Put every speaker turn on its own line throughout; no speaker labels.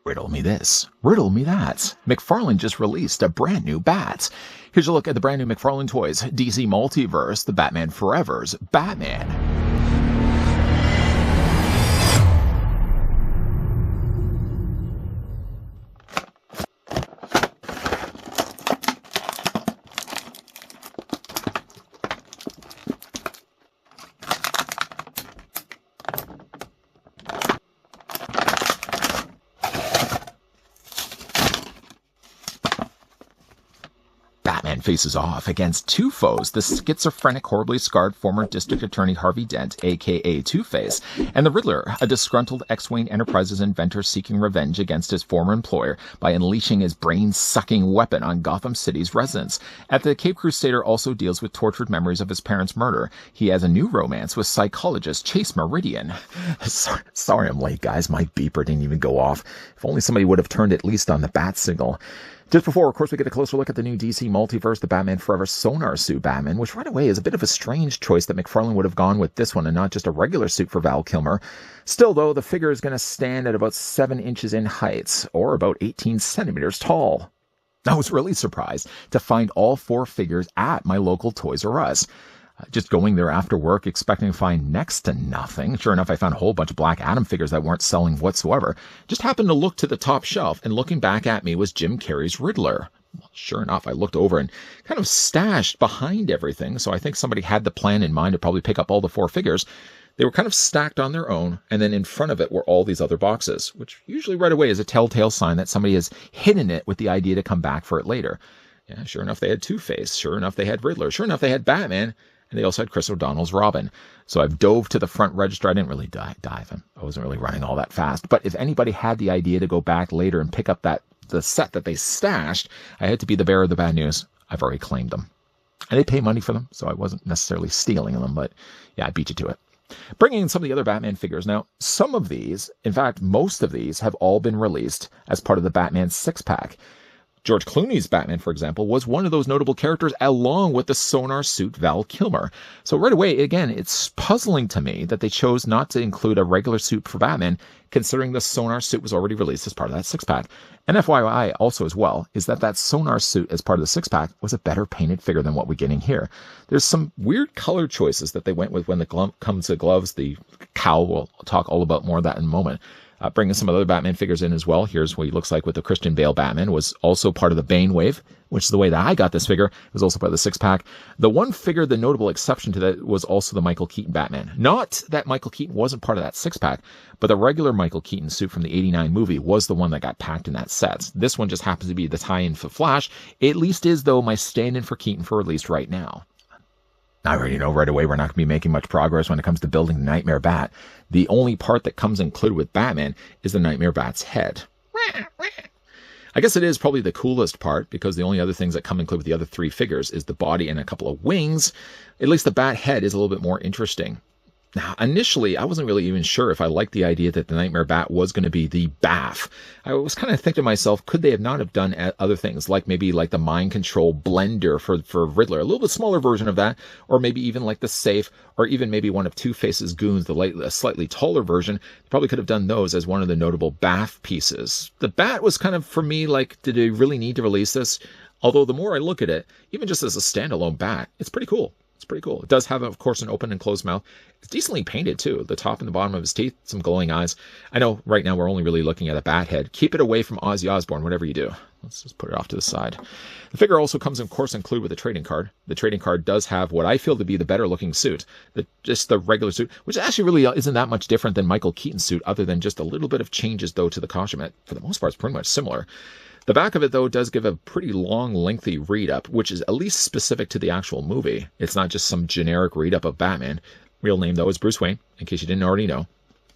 Riddle me this, riddle me that. McFarlane just released a brand new bat. Here's a look at the brand new McFarlane Toys DC Multiverse, the Batman Forever's Batman. Batman faces off against two foes, the schizophrenic, horribly scarred former District Attorney Harvey Dent, aka Two-Face, and the Riddler, a disgruntled X-Wing Enterprises inventor seeking revenge against his former employer by unleashing his brain-sucking weapon on Gotham City's residents. At the Cape Crusader also deals with tortured memories of his parents' murder. He has a new romance with psychologist Chase Meridian. Sorry I'm late, guys. My beeper didn't even go off. If only somebody would have turned at least on the bat signal. Just before, of course, we get a closer look at the new DC Multiverse, the Batman Forever Sonar Suit Batman, which right away is a bit of a strange choice that McFarlane would have gone with this one and not just a regular suit for Val Kilmer. Still, though, the figure is going to stand at about 7 inches in height, or about 18 centimeters tall. I was really surprised to find all 4 figures at my local Toys R Us. Just going there after work, expecting to find next to nothing. Sure enough, I found a whole bunch of Black Adam figures that weren't selling whatsoever. Just happened to look to the top shelf, and looking back at me was Jim Carrey's Riddler. Well, sure enough, I looked over and kind of stashed behind everything, so I think somebody had the plan in mind to probably pick up all the 4 figures. They were kind of stacked on their own, and then in front of it were all these other boxes, which usually right away is a telltale sign that somebody has hidden it with the idea to come back for it later. Yeah, sure enough, they had Two-Face. Sure enough, they had Riddler. Sure enough, they had Batman. And they also had Chris O'Donnell's Robin. So I've dove to the front register. I didn't really dive. I wasn't really running all that fast. But if anybody had the idea to go back later and pick up the set that they stashed, I had to be the bearer of the bad news. I've already claimed them. And they pay money for them, so I wasn't necessarily stealing them. But yeah, I beat you to it. Bringing in some of the other Batman figures. Now, some of these, in fact, most of these have all been released as part of the Batman 6-pack. George Clooney's Batman, for example, was one of those notable characters along with the sonar suit Val Kilmer. So right away, again, it's puzzling to me that they chose not to include a regular suit for Batman, considering the sonar suit was already released as part of that 6-pack. And FYI also as well is that sonar suit as part of the 6-pack was a better painted figure than what we're getting here. There's some weird color choices that they went with when it comes to gloves. The cowl, we'll talk all about more of that in a moment. Bringing some other Batman figures in as well. Here's what he looks like with the Christian Bale Batman. Was also part of the Bane wave, which is the way that I got this figure. It was also part of the 6-pack. The one figure, the notable exception to that, was also the Michael Keaton Batman. Not that Michael Keaton wasn't part of that 6-pack, but the regular Michael Keaton suit from the 89 movie was the one that got packed in that set. This one just happens to be the tie-in for Flash. It at least is, though, my stand-in for Keaton for release right now. I already know right away we're not going to be making much progress when it comes to building the Knightmare Bat. The only part that comes included with Batman is the Knightmare Bat's head. I guess it is probably the coolest part, because the only other things that come included with the other 3 figures is the body and a couple of wings. At least the Bat head is a little bit more interesting. Now, initially, I wasn't really even sure if I liked the idea that the Knightmare Bat was going to be the BAF. I was kind of thinking to myself, could they have not have done other things, like maybe like the mind control blender for Riddler, a little bit smaller version of that, or maybe even like the safe, or even maybe one of Two-Face's goons, a slightly taller version. They probably could have done those as one of the notable BAF pieces. The Bat was kind of, for me, like, did they really need to release this? Although the more I look at it, even just as a standalone Bat, it's pretty cool. It's pretty cool. It does have, of course, an open and closed mouth. It's decently painted, too. The top and the bottom of his teeth, some glowing eyes. I know right now we're only really looking at a bat head. Keep it away from Ozzy Osbourne, whatever you do. Let's just put it off to the side. The figure also comes, of course, included with a trading card. The trading card does have what I feel to be the better-looking suit. Just the regular suit, which actually really isn't that much different than Michael Keaton's suit, other than just a little bit of changes, though, to the costume. For the most part, it's pretty much similar. The back of it, though, does give a pretty long, lengthy read-up, which is at least specific to the actual movie. It's not just some generic read-up of Batman. Real name, though, is Bruce Wayne, in case you didn't already know.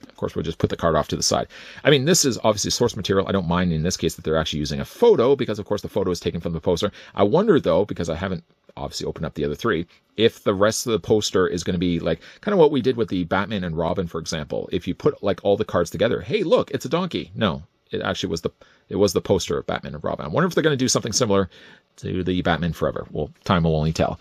Of course, we'll just put the card off to the side. I mean, this is obviously source material. I don't mind in this case that they're actually using a photo, because, of course, the photo is taken from the poster. I wonder, though, because I haven't obviously opened up the other 3, if the rest of the poster is going to be like kind of what we did with the Batman and Robin, for example. If you put like all the cards together, hey, look, it's a donkey. No, it actually was the poster of Batman and Robin. I wonder if they're going to do something similar to the Batman Forever. Well, time will only tell.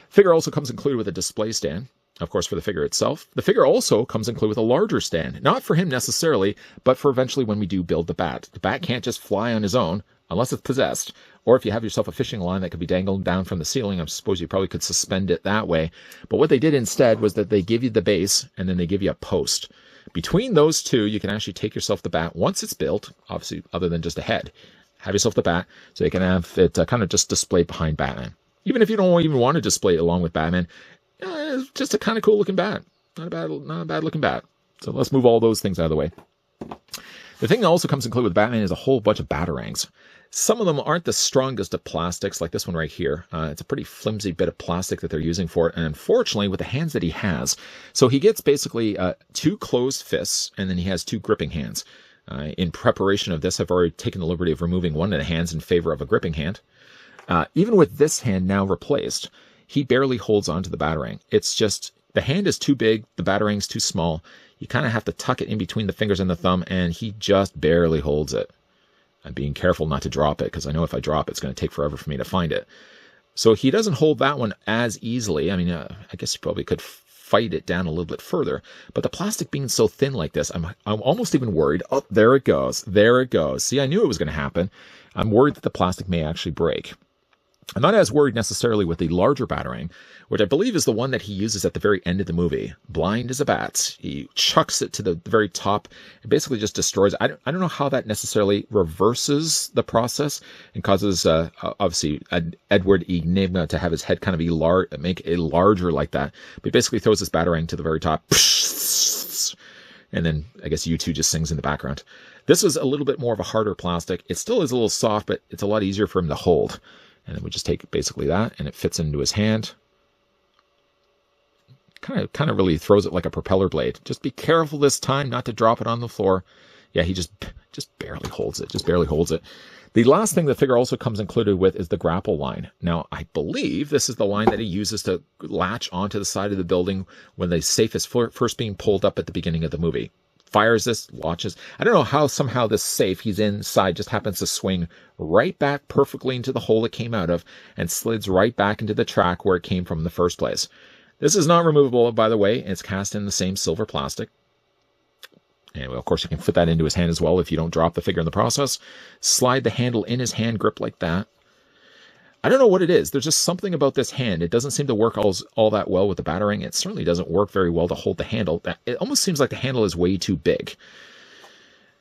Figure also comes included with a display stand. of course, for the figure itself. The figure also comes included with a larger stand, not for him necessarily, but for eventually when we do build the bat. The bat can't just fly on his own unless it's possessed, or if you have yourself a fishing line that could be dangled down from the ceiling, I suppose you probably could suspend it that way. But what they did instead was that they give you the base and then they give you a post. Between those two, you can actually take yourself the bat once it's built, obviously other than just a head. Have yourself the bat so you can have it kind of just displayed behind Batman. Even if you don't even want to display it along with Batman, it's just a kind of cool looking bat. Not a bad looking bat. So let's move all those things out of the way. The thing that also comes included with Batman is a whole bunch of batarangs. Some of them aren't the strongest of plastics, like this one right here. It's a pretty flimsy bit of plastic that they're using for it, and unfortunately, with the hands that he has, so he gets basically 2 closed fists, and then he has 2 gripping hands. In preparation of this, I've already taken the liberty of removing one of the hands in favor of a gripping hand. Even with this hand now replaced, he barely holds onto the batarang. It's just, the hand is too big, the batarang's too small. You kind of have to tuck it in between the fingers and the thumb, and he just barely holds it. I'm being careful not to drop it, because I know if I drop it, it's going to take forever for me to find it. So he doesn't hold that one as easily. I mean, I guess you probably could fight it down a little bit further, but the plastic being so thin like this, I'm almost even worried. Oh, there it goes. There it goes. See, I knew it was going to happen. I'm worried that the plastic may actually break. I'm not as worried necessarily with the larger batarang, which I believe is the one that he uses at the very end of the movie. Blind as a bat. He chucks it to the very top and basically just destroys it. I don't know how that necessarily reverses the process and causes, obviously, Edward Enigma to have his head kind of make it larger like that. But he basically throws this batarang to the very top. And then I guess U2 just sings in the background. This is a little bit more of a harder plastic. It still is a little soft, but it's a lot easier for him to hold. And then we just take basically that, and it fits into his hand. Kind of really throws it like a propeller blade. Just be careful this time not to drop it on the floor. Yeah, he just barely holds it. Just barely holds it. The last thing the figure also comes included with is the grapple line. Now, I believe this is the line that he uses to latch onto the side of the building when the safe is first being pulled up at the beginning of the movie. Fires this, launches. I don't know how somehow this safe he's inside just happens to swing right back perfectly into the hole it came out of and slides right back into the track where it came from in the first place. This is not removable, by the way. It's cast in the same silver plastic. And of course, you can fit that into his hand as well if you don't drop the figure in the process. Slide the handle in his hand grip like that. I don't know what it is. There's just something about this hand. It doesn't seem to work all that well with the batarang. It certainly doesn't work very well to hold the handle. It almost seems like the handle is way too big.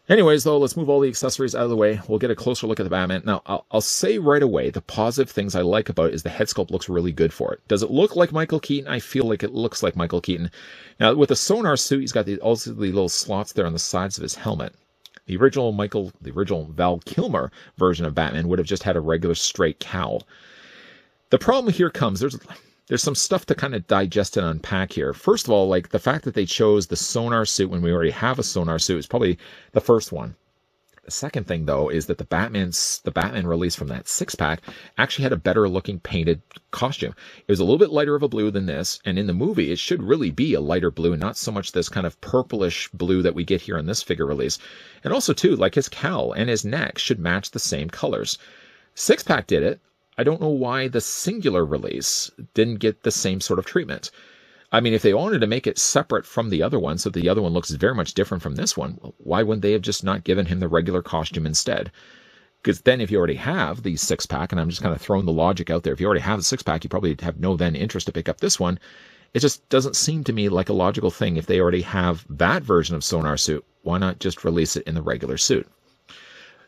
Anyways, though, let's move all the accessories out of the way. We'll get a closer look at the Batman. Now, I'll say right away, the positive things I like about it is the head sculpt looks really good for it. Does it look like Michael Keaton? I feel like it looks like Michael Keaton. Now, with the sonar suit, he's got also the little slots there on the sides of his helmet. The original Val Kilmer version of Batman would have just had a regular straight cowl. The problem here comes, there's some stuff to kind of digest and unpack here. First of all, like the fact that they chose the sonar suit when we already have a sonar suit is probably the first one. The second thing, though, is that the Batman release from that 6-pack actually had a better looking painted costume. It was a little bit lighter of a blue than this, and in the movie, it should really be a lighter blue, and not so much this kind of purplish blue that we get here in this figure release. And also, too, like his cowl and his neck should match the same colors. 6-pack did it. I don't know why the singular release didn't get the same sort of treatment. I mean, if they wanted to make it separate from the other one, so the other one looks very much different from this one, why wouldn't they have just not given him the regular costume instead? Because then if you already have the 6-pack, and I'm just kind of throwing the logic out there, if you already have the 6-pack, you probably have no then interest to pick up this one. It just doesn't seem to me like a logical thing. If they already have that version of Sonar Suit, why not just release it in the regular suit?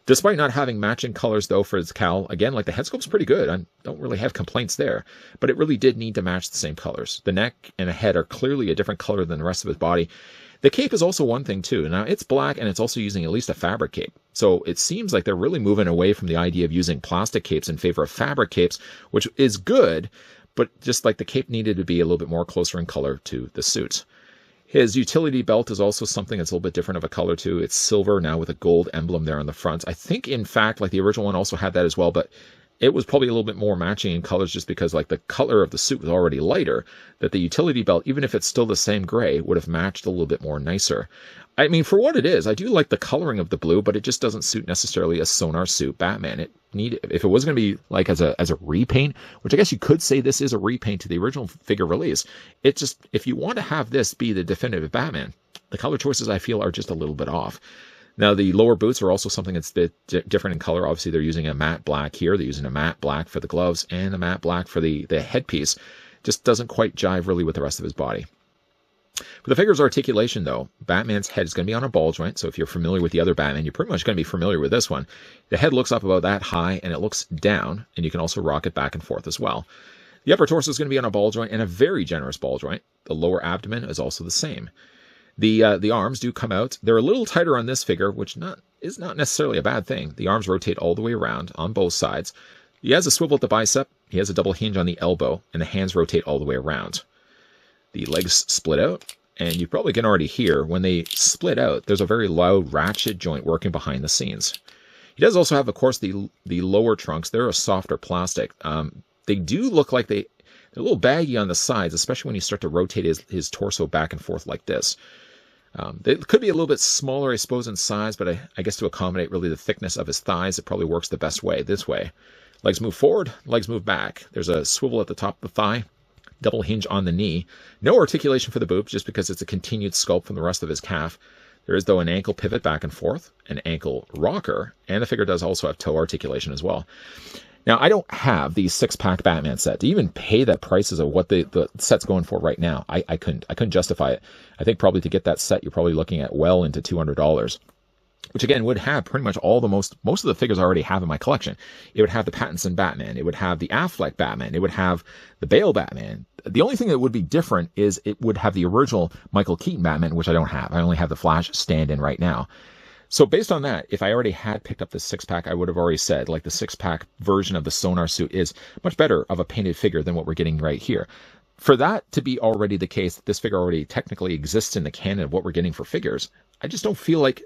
Despite not having matching colors, though, for his cowl, again, like the head sculpt's pretty good. I don't really have complaints there. But it really did need to match the same colors. The neck and the head are clearly a different color than the rest of his body. The cape is also one thing, too. Now, it's black, and it's also using at least a fabric cape. So it seems like they're really moving away from the idea of using plastic capes in favor of fabric capes, which is good, but just like the cape needed to be a little bit more closer in color to the suit. His utility belt is also something that's a little bit different of a color, too. It's silver now with a gold emblem there on the front. I think, in fact, like the original one also had that as well, but it was probably a little bit more matching in colors just because like the color of the suit was already lighter, that the utility belt, even if it's still the same gray, would have matched a little bit more nicer. I mean, for what it is, I do like the coloring of the blue, but it just doesn't suit necessarily a Sonar suit Batman. If it was going to be like as a repaint, which I guess you could say this is a repaint to the original figure release, it just, if you want to have this be the definitive Batman, the color choices I feel are just a little bit off. Now, the lower boots are also something that's a bit different in color. Obviously, they're using a matte black here. They're using a matte black for the gloves and a matte black for the headpiece. Just doesn't quite jive really with the rest of his body. For the figure's articulation, though, Batman's head is going to be on a ball joint. So if you're familiar with the other Batman, you're pretty much going to be familiar with this one. The head looks up about that high, and it looks down, and you can also rock it back and forth as well. The upper torso is going to be on a ball joint, and a very generous ball joint. The lower abdomen is also the same. The arms do come out. They're a little tighter on this figure, which is not necessarily a bad thing. The arms rotate all the way around on both sides. He has a swivel at the bicep. He has a double hinge on the elbow, and the hands rotate all the way around. The legs split out, and you probably can already hear when they split out, there's a very loud ratchet joint working behind the scenes. He does also have, of course, the lower trunks. They're a softer plastic. They do look like they're a little baggy on the sides, especially when you start to rotate his torso back and forth like this. They could be a little bit smaller, I suppose, in size, but I guess to accommodate really the thickness of his thighs, it probably works the best way, this way. Legs move forward, legs move back. There's a swivel at the top of the thigh, double hinge on the knee. No articulation for the boob, just because it's a continued sculpt from the rest of his calf. There is, though, an ankle pivot back and forth, an ankle rocker, and the figure does also have toe articulation as well. Now, I don't have the 6-pack Batman set. To even pay that prices of what the set's going for right now, I couldn't justify it. I think probably to get that set, you're probably looking at well into $200, which again would have pretty much all most of the figures I already have in my collection. It would have the Pattinson Batman. It would have the Affleck Batman. It would have the Bale Batman. The only thing that would be different is it would have the original Michael Keaton Batman, which I don't have. I only have the Flash stand-in right now. So based on that, if I already had picked up the 6-pack, I would have already said, like, the 6-pack version of the Sonar suit is much better of a painted figure than what we're getting right here. For that to be already the case, that this figure already technically exists in the canon of what we're getting for figures, I just don't feel like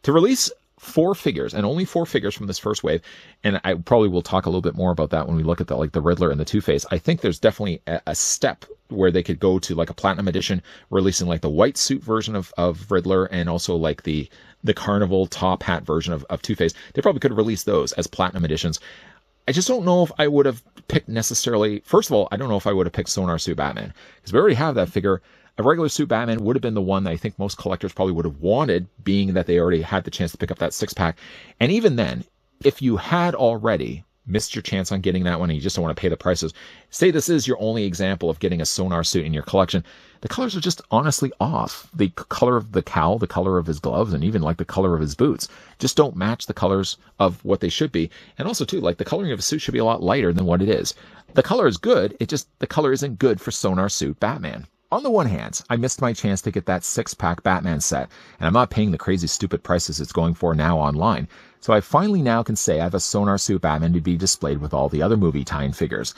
to release 4 figures, and only 4 figures from this first wave, and I probably will talk a little bit more about that when we look at the Riddler and the Two-Face. I think there's definitely a step where they could go to like a Platinum Edition, releasing like the white suit version of Riddler, and also like the Carnival top hat version of Two-Face. They probably could release those as Platinum Editions. I just don't know if I would have picked necessarily... First of all, I don't know if I would have picked Sonar Suit Batman, because we already have that figure. A regular suit Batman would have been the one that I think most collectors probably would have wanted, being that they already had the chance to pick up that 6-pack. And even then, if you had already missed your chance on getting that one and you just don't want to pay the prices, say this is your only example of getting a Sonar suit in your collection, the colors are just honestly off. The color of the cowl, the color of his gloves, and even like the color of his boots just don't match the colors of what they should be. And also too, like the coloring of his suit should be a lot lighter than what it is. The color is good, the color isn't good for Sonar suit Batman. On the one hand, I missed my chance to get that 6-pack Batman set, and I'm not paying the crazy stupid prices it's going for now online. So I finally now can say I have a Sonar suit Batman to be displayed with all the other movie tie-in figures.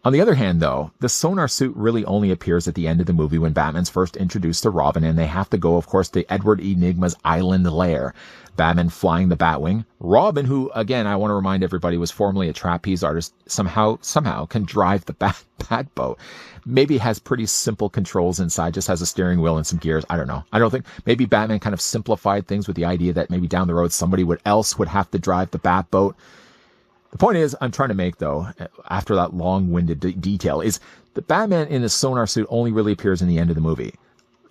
On the other hand, though, the Sonar suit really only appears at the end of the movie when Batman's first introduced to Robin, and they have to go, of course, to Edward Enigma's island lair. Batman flying the Batwing. Robin, who, again, I want to remind everybody, was formerly a trapeze artist, somehow can drive the bat boat. Maybe has pretty simple controls inside, just has a steering wheel and some gears. I don't know. I don't think, maybe Batman kind of simplified things with the idea that maybe down the road somebody else would have to drive the bat boat. The point is, I'm trying to make, though, after that long-winded detail, is the Batman in the Sonar suit only really appears in the end of the movie.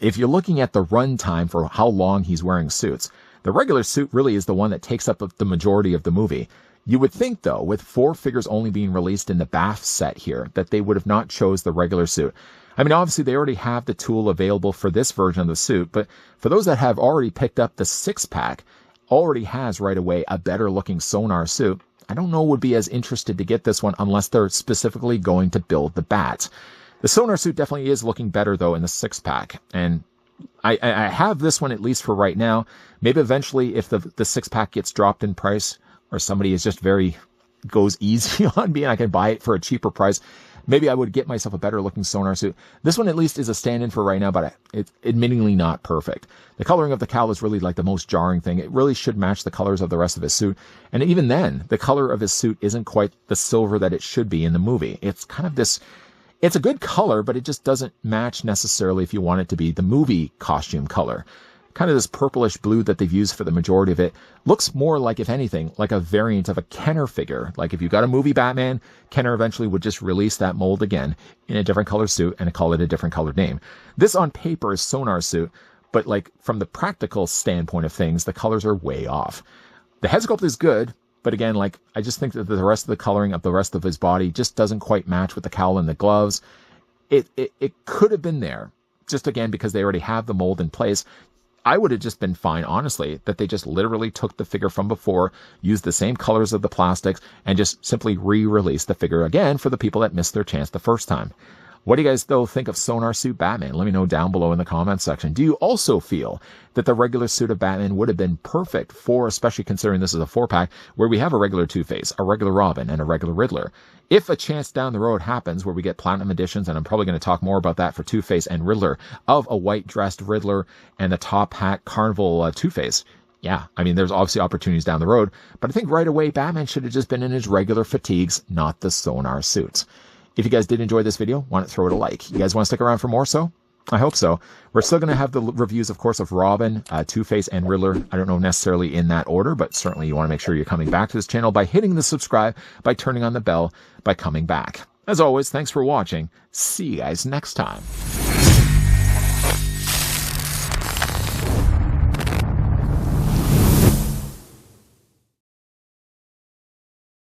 If you're looking at the run time for how long he's wearing suits, the regular suit really is the one that takes up the majority of the movie. You would think, though, with 4 figures only being released in the Bath set here, that they would have not chose the regular suit. I mean, obviously, they already have the tool available for this version of the suit, but for those that have already picked up the 6-pack, already has right away a better-looking Sonar suit, I don't know would be as interested to get this one unless they're specifically going to build the Bat. The Sonar suit definitely is looking better, though, in the 6-pack, and I have this one at least for right now. Maybe eventually, if the 6-pack gets dropped in price, or somebody is just goes easy on me and I can buy it for a cheaper price, maybe I would get myself a better looking Sonar suit. This one at least is a stand-in for right now, but it's admittingly not perfect. The coloring of the cowl is really like the most jarring thing. It really should match the colors of the rest of his suit. And even then, the color of his suit isn't quite the silver that it should be in the movie. It's kind of this, it's a good color, but it just doesn't match necessarily if you want it to be the movie costume color. Kind of this purplish blue that they've used for the majority of it looks more like, if anything, like a variant of a Kenner figure. Like if you got a movie Batman, Kenner eventually would just release that mold again in a different color suit and call it a different colored name. This on paper is Sonar's suit, but like from the practical standpoint of things, the colors are way off. The head sculpt is good, but again, like I just think that the rest of the coloring of the rest of his body just doesn't quite match with the cowl and the gloves. It could have been there, just again because they already have the mold in place. I would have just been fine, honestly, that they just literally took the figure from before, used the same colors of the plastics, and just simply re-released the figure again for the people that missed their chance the first time. What do you guys, though, think of Sonar Suit Batman? Let me know down below in the comments section. Do you also feel that the regular suit of Batman would have been perfect for, especially considering this is a 4-pack, where we have a regular Two-Face, a regular Robin, and a regular Riddler? If a chance down the road happens where we get Platinum Editions, and I'm probably going to talk more about that for Two-Face and Riddler, of a white-dressed Riddler and the top-hat Carnival Two-Face, yeah, I mean, there's obviously opportunities down the road, but I think right away Batman should have just been in his regular fatigues, not the Sonar suits. If you guys did enjoy this video, why not throw it a like? You guys want to stick around for more so? I hope so. We're still going to have the reviews, of course, of Robin, Two-Face, and Riddler. I don't know necessarily in that order, but certainly you want to make sure you're coming back to this channel by hitting the subscribe, by turning on the bell, by coming back. As always, thanks for watching. See you guys next time.